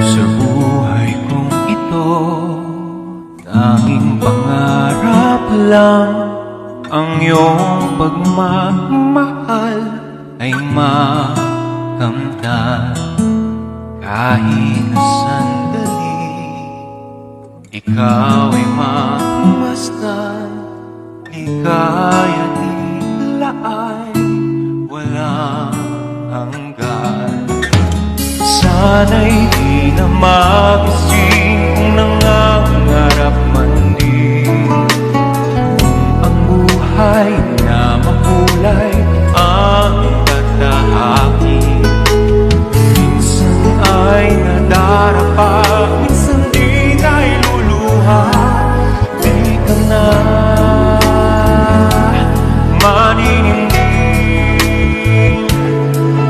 Sa buhay kong ito, tanging pangarap lang ang iyong pagmamahal ay makamtan. Kahit na sandali, ikaw ay mamasdan. Ligaya nila ay walang hanggan. Sana'y di na magising kung nangangarap man din, kung ang buhay na makulay ang tatahakin. Minsan ay nadarapa, minsan di na iluluha. Di ka na maninindig,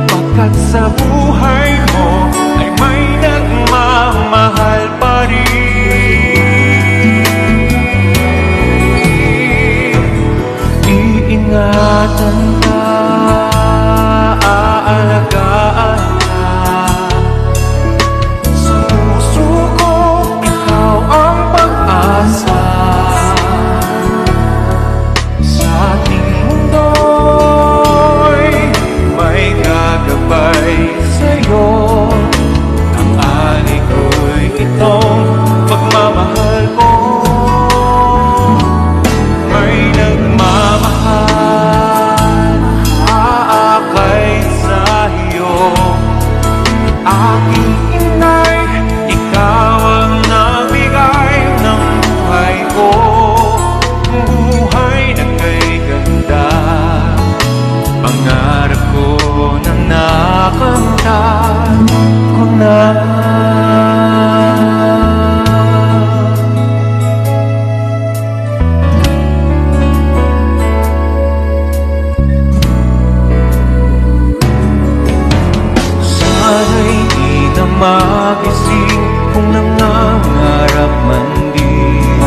pagkat sa buhay mo ay may nagmamahal pa rin. Iingatan ka, aalagaan ka. Sa puso ko, ikaw ang pag-asa. Sa ating mundo'y may gagabay sa'yo. Ang alay ko'y itong pagmamahal ko. May nagmamahal, aakay sa iyo. Aking inay, ikaw ang nagbigay ng buhay ko. Buhay na kay ganda, pangarap ko na nakamtan ko na. Sana'y di na magising kung nangangarap man din,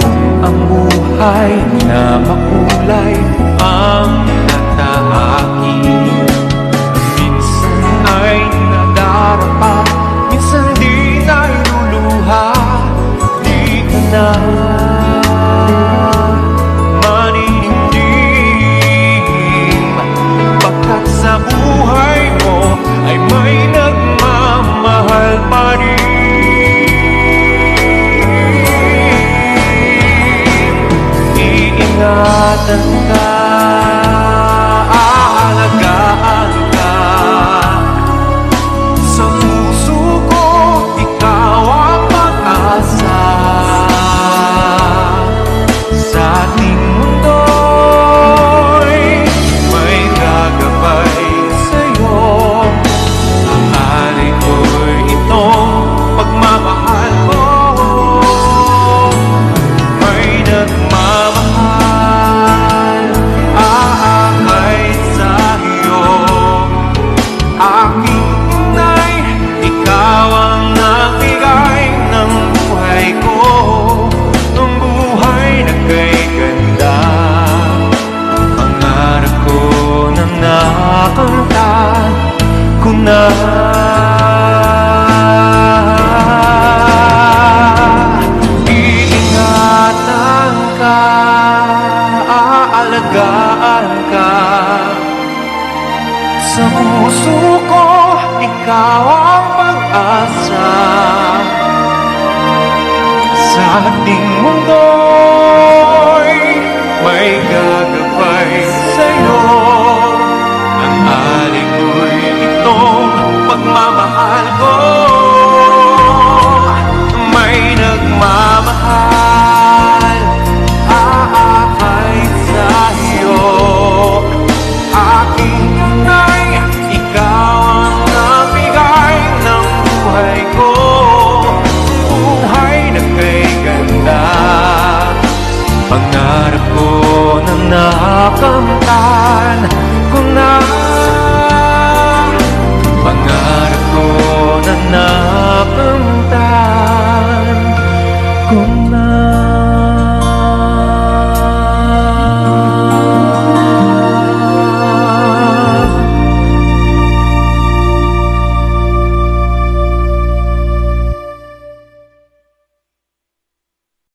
kung ang buhay na makulay ang tatahakin. Minsan ay nadarapa, minsan di na iluluha. Di ka na maninindig, pagkat sa buhay mo ay may nagmamahal pa rin. Iingatan ka, aalagaan ka. Sa puso ko, ikaw ang pag-asa. Sa ating mundo'y may gagabay sa'yo. Ang alay ko'y itong pagmamahal ko. May nagmamahal, aakay sa iyo. Aking inay, ikaw ang nagbigay ng buhay ko. Ng buhay na kay ganda, pangarap ko na nakamtan ko na. Iingatan ka, aalagaan ka. Sa puso ko, ikaw ang pag-asa. Sa ating mundo